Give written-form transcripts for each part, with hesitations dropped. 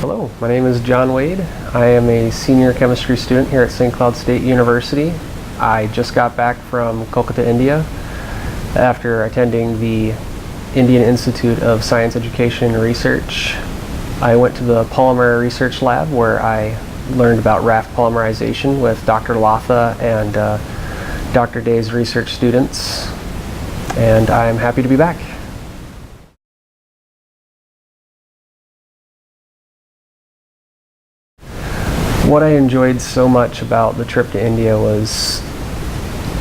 Hello, my name is John Wade. I am a senior chemistry student here at St. Cloud State University. I just got back from Kolkata, India after attending the Indian Institute of Science Education and Research. I went to the Polymer Research Lab where I learned about raft polymerization with Dr. Latha and Dr. Day's research students, and I'm happy to be back. What I enjoyed so much about the trip to India was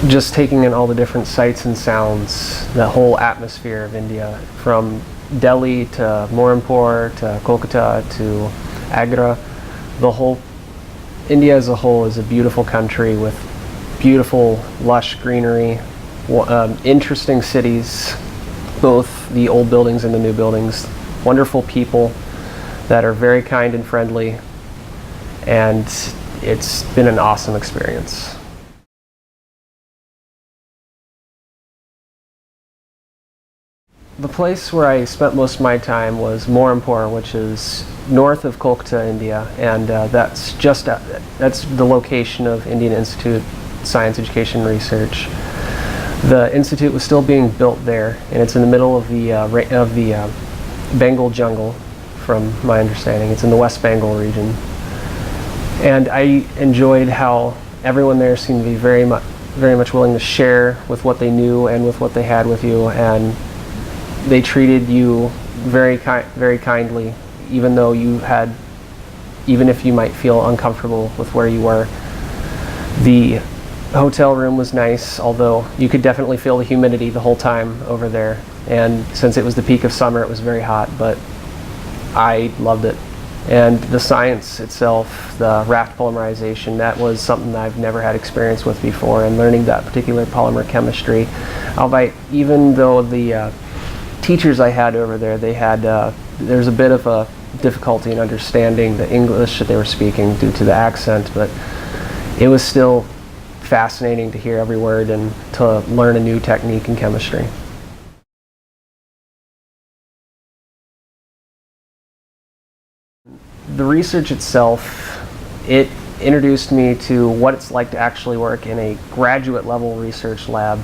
just taking in all the different sights and sounds, the whole atmosphere of India, from Delhi to Morampur to Kolkata to Agra. India as a whole is a beautiful country with beautiful, lush greenery, interesting cities, both the old buildings and the new buildings, wonderful people that are very kind and friendly, and it's been an awesome experience. The place where I spent most of my time was Morampur, which is north of Kolkata, India, and that's the location of Indian Institute of Science Education and Research. The institute was still being built there, and it's in the middle of the Bengal jungle, from my understanding. It's in the West Bengal region. And I enjoyed how everyone there seemed to be very much willing to share with what they knew and with what they had with you, and they treated you very kindly, even if you might feel uncomfortable with where you were. The hotel room was nice, although you could definitely feel the humidity the whole time over there, and since it was the peak of summer, it was very hot, but I loved it. And the science itself, the raft polymerization, that was something that I've never had experience with before, and learning that particular polymer chemistry, albeit even though the teachers I had over there, there's a bit of a difficulty in understanding the English that they were speaking due to the accent, but it was still fascinating to hear every word and to learn a new technique in chemistry. The research itself, it introduced me to what it's like to actually work in a graduate level research lab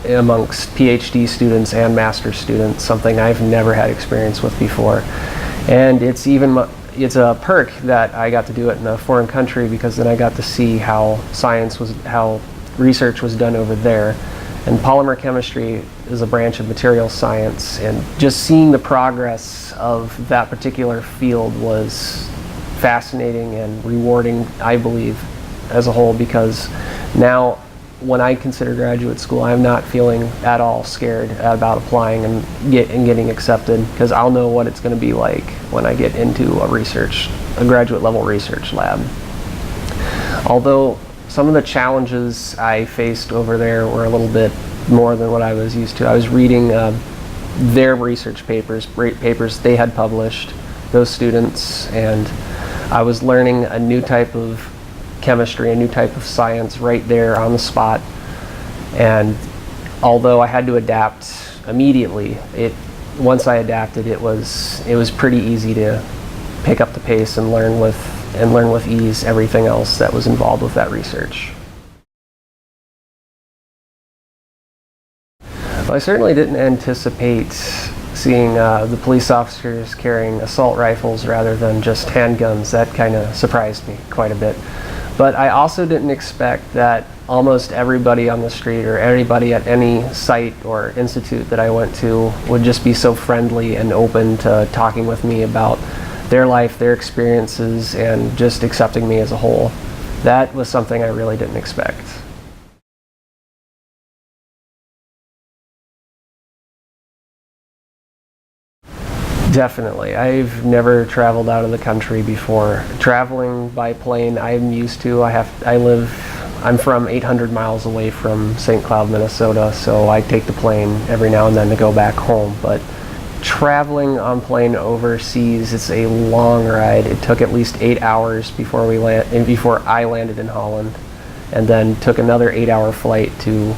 amongst PhD students and master's students, something I've never had experience with before. And it's a perk that I got to do it in a foreign country, because then I got to see how research was done over there. And polymer chemistry is a branch of materials science, and just seeing the progress of that particular field was fascinating and rewarding, I believe, as a whole, because now when I consider graduate school, I'm not feeling at all scared about applying and getting accepted, because I'll know what it's going to be like when I get into a graduate level research lab. Although some of the challenges I faced over there were a little bit more than what I was used to. I was reading their research papers they had published, those students, and I was learning a new type of chemistry, a new type of science right there on the spot. And although I had to adapt immediately, once I adapted, it was pretty easy to pick up the pace and learn with ease everything else that was involved with that research. Well, I certainly didn't anticipate seeing the police officers carrying assault rifles rather than just handguns. That kind of surprised me quite a bit. But I also didn't expect that almost everybody on the street or anybody at any site or institute that I went to would just be so friendly and open to talking with me about their life, their experiences, and just accepting me as a whole. That was something I really didn't expect. Definitely. I've never traveled out of the country before. Traveling by plane, I'm used to. I'm from 800 miles away from St. Cloud, Minnesota, so I take the plane every now and then to go back home. But traveling on plane overseas, it's a long ride. It took at least 8 hours before I landed in Holland, and then took another 8-hour flight to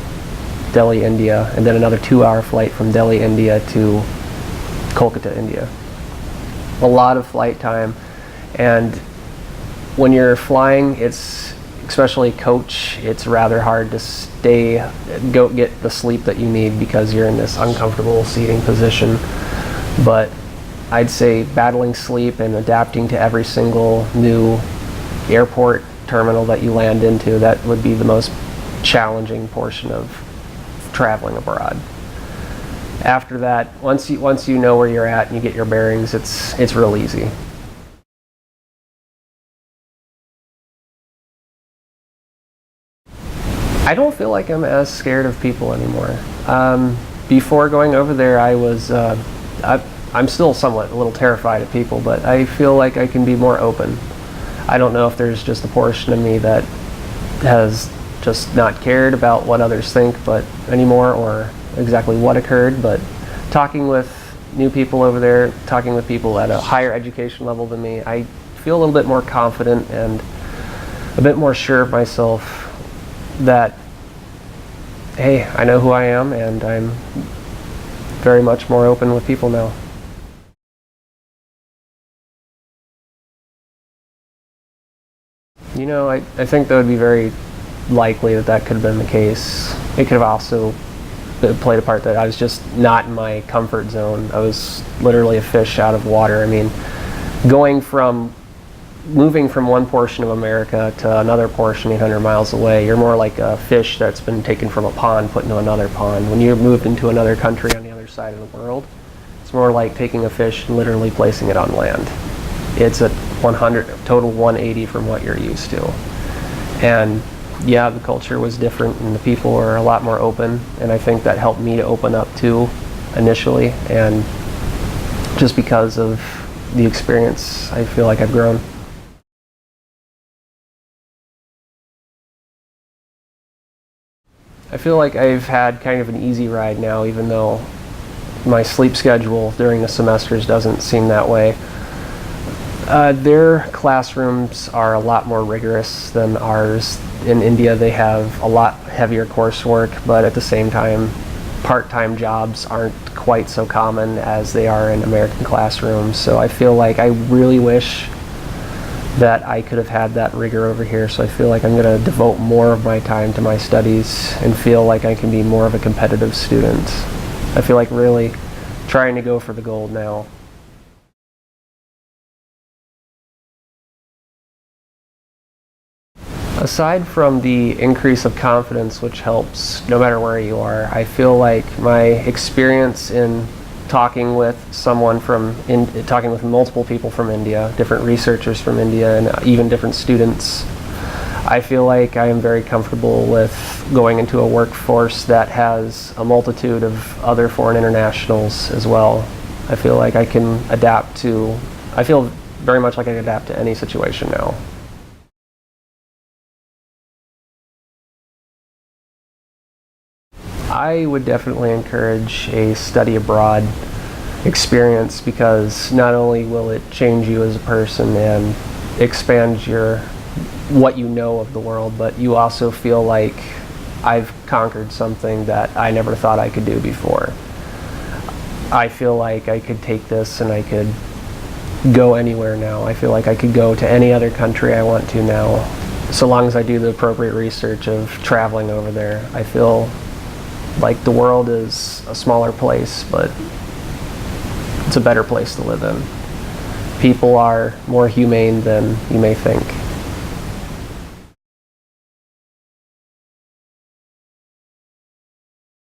Delhi, India, and then another 2-hour flight from Delhi, India to Kolkata, India. A lot of flight time, And when you're flying, it's, especially coach, it's rather hard to go get the sleep that you need because you're in this uncomfortable seating position. But I'd say battling sleep and adapting to every single new airport terminal that you land into, that would be the most challenging portion of traveling abroad. After that, once you know where you're at and you get your bearings, it's real easy. I don't feel like I'm as scared of people anymore. Before going over there, I'm still somewhat a little terrified of people, but I feel like I can be more open. I don't know if there's just a portion of me that has just not cared about what others think anymore, or exactly what occurred, but talking with new people over there, talking with people at a higher education level than me, I feel a little bit more confident and a bit more sure of myself that, hey, I know who I am, and I'm very much more open with people now. You know, I think that would be very likely that could have been the case. It could have also played a part that I was just not in my comfort zone. I was literally a fish out of water. I mean, moving from one portion of America to another portion 800 miles away, you're more like a fish that's been taken from a pond, put into another pond. When you're moved into another country on the other side of the world, it's more like taking a fish and literally placing it on land. It's a total 180 from what you're used to. And yeah, the culture was different and the people were a lot more open, and I think that helped me to open up too initially, and just because of the experience, I feel like I've grown. I feel like I've had kind of an easy ride now, even though my sleep schedule during the semesters doesn't seem that way. Their classrooms are a lot more rigorous than ours. In India, they have a lot heavier coursework, but at the same time, part-time jobs aren't quite so common as they are in American classrooms. So I feel like I really wish that I could have had that rigor over here. So I feel like I'm going to devote more of my time to my studies and feel like I can be more of a competitive student. I feel like really trying to go for the gold now. Aside from the increase of confidence, which helps no matter where you are, I feel like my experience in talking with talking with multiple people from India, different researchers from India, and even different students, I feel like I am very comfortable with going into a workforce that has a multitude of other foreign internationals as well. I feel like I feel very much like I can adapt to any situation now. I would definitely encourage a study abroad experience, because not only will it change you as a person and expand what you know of the world, but you also feel like I've conquered something that I never thought I could do before. I feel like I could take this and I could go anywhere now. I feel like I could go to any other country I want to now, so long as I do the appropriate research of traveling over there. I feel like the world is a smaller place, but it's a better place to live in. People are more humane than you may think.